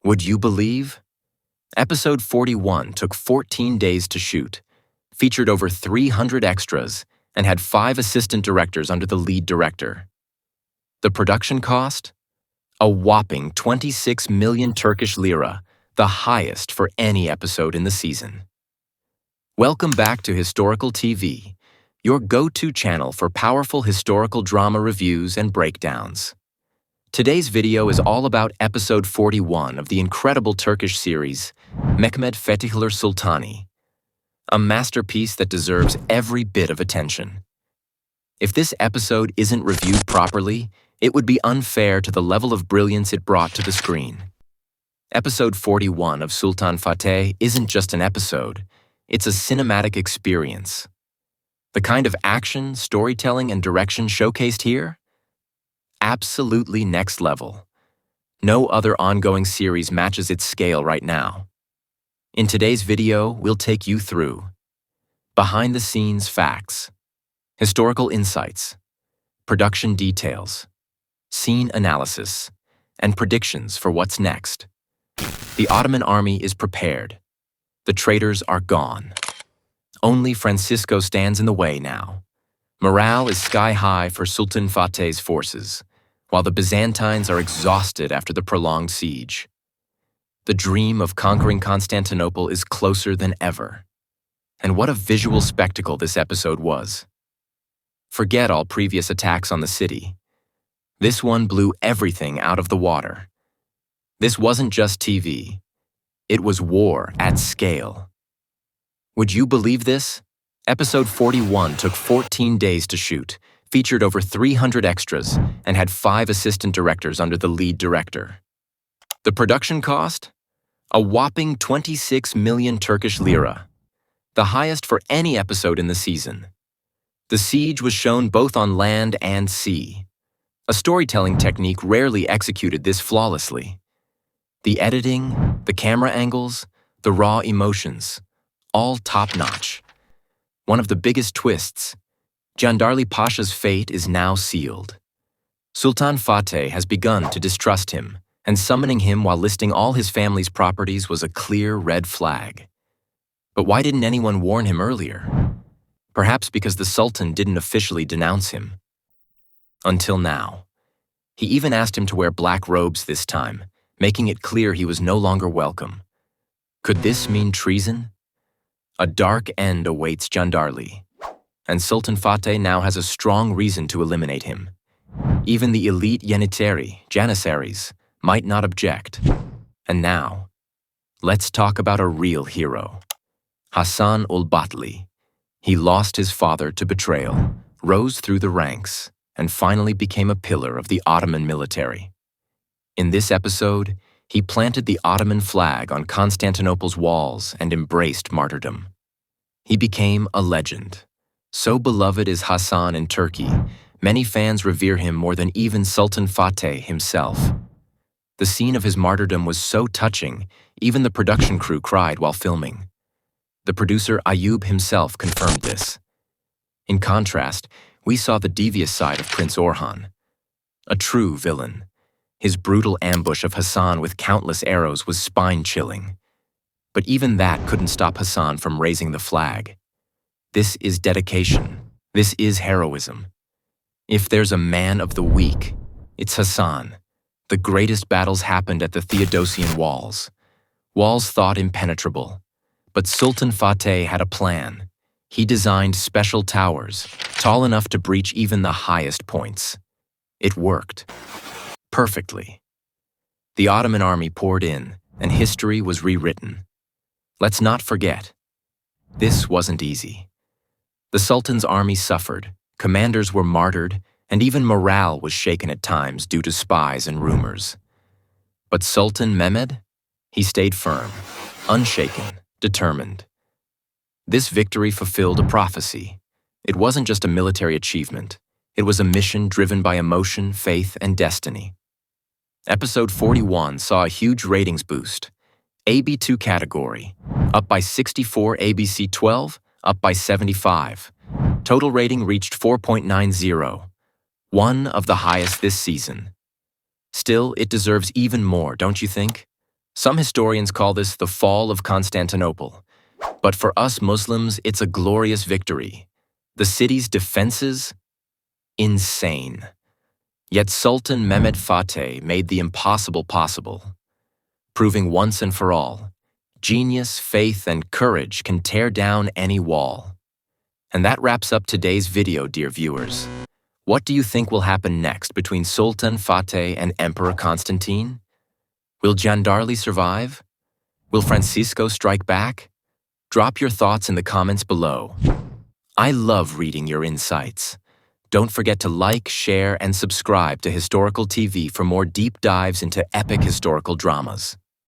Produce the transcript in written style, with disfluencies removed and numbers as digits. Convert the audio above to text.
Would you believe? Episode 41 took 14 days to shoot, featured over 300 extras, and had 5 assistant directors under the lead director. The production cost? A whopping 26 million Turkish lira, the highest for any episode in the season. Welcome back to Historical TV, your go-to channel for powerful historical drama reviews and breakdowns. Today's video is all about episode 41 of the incredible Turkish series, Mehmed Fetihler Sultani, a masterpiece that deserves every bit of attention. If this episode isn't reviewed properly, it would be unfair to the level of brilliance it brought to the screen. Episode 41 of Sultan Fatih isn't just an episode, it's a cinematic experience. The kind of action, storytelling, and direction showcased here? Absolutely next level. No other ongoing series matches its scale right now. In today's video, we'll take you through behind-the-scenes facts, historical insights, production details, scene analysis, and predictions for what's next. The Ottoman army is prepared. The traitors are gone. Only Francisco stands in the way now. Morale is sky-high for Sultan Fatih's forces, while the Byzantines are exhausted after the prolonged siege. The dream of conquering Constantinople is closer than ever. And what a visual spectacle this episode was. Forget all previous attacks on the city. This one blew everything out of the water. This wasn't just TV. It was war at scale. Would you believe this? Episode 41 took 14 days to shoot, featured over 300 extras, and had 5 assistant directors under the lead director. The production cost? A whopping 26 million Turkish lira, the highest for any episode in the season. The siege was shown both on land and sea. A storytelling technique rarely executed this flawlessly. The editing, the camera angles, the raw emotions, all top-notch. One of the biggest twists, Jandari Pasha's fate is now sealed. Sultan Fatih has begun to distrust him, and summoning him while listing all his family's properties was a clear red flag. But why didn't anyone warn him earlier? Perhaps because the Sultan didn't officially denounce him. Until now. He even asked him to wear black robes this time, making it clear he was no longer welcome. Could this mean treason? A dark end awaits Jandari, and Sultan Fatih now has a strong reason to eliminate him. Even the elite Janissaries might not object. And now, let's talk about a real hero. Hassan ul-Batli. He lost his father to betrayal, rose through the ranks, and finally became a pillar of the Ottoman military. In this episode, he planted the Ottoman flag on Constantinople's walls and embraced martyrdom. He became a legend. So beloved is Hassan in Turkey, many fans revere him more than even Sultan Fatih himself. The scene of his martyrdom was so touching, even the production crew cried while filming. The producer Ayub himself confirmed this. In contrast, we saw the devious side of Prince Orhan. A true villain. His brutal ambush of Hassan with countless arrows was spine-chilling. But even that couldn't stop Hassan from raising the flag. This is dedication. This is heroism. If there's a man of the week, it's Hassan. The greatest battles happened at the Theodosian walls. Walls thought impenetrable. But Sultan Fatih had a plan. He designed special towers, tall enough to breach even the highest points. It worked. Perfectly. The Ottoman army poured in, and history was rewritten. Let's not forget, this wasn't easy. The Sultan's army suffered, commanders were martyred, and even morale was shaken at times due to spies and rumors. But Sultan Mehmed? He stayed firm, unshaken, determined. This victory fulfilled a prophecy. It wasn't just a military achievement. It was a mission driven by emotion, faith, and destiny. Episode 41 saw a huge ratings boost. AB2 category, up by 64, ABC 12, up by 75. Total rating reached 4.90, one of the highest this season. Still, it deserves even more, don't you think? Some historians call this the fall of Constantinople, but for us Muslims, it's a glorious victory. The city's defenses? Insane. Yet Sultan Mehmed Fatih made the impossible possible, proving once and for all, genius, faith, and courage can tear down any wall. And that wraps up today's video, dear viewers. What do you think will happen next between Sultan Fatih and Emperor Constantine? Will Jandari survive? Will Francisco strike back? Drop your thoughts in the comments below. I love reading your insights. Don't forget to like, share, and subscribe to Historical TV for more deep dives into epic historical dramas.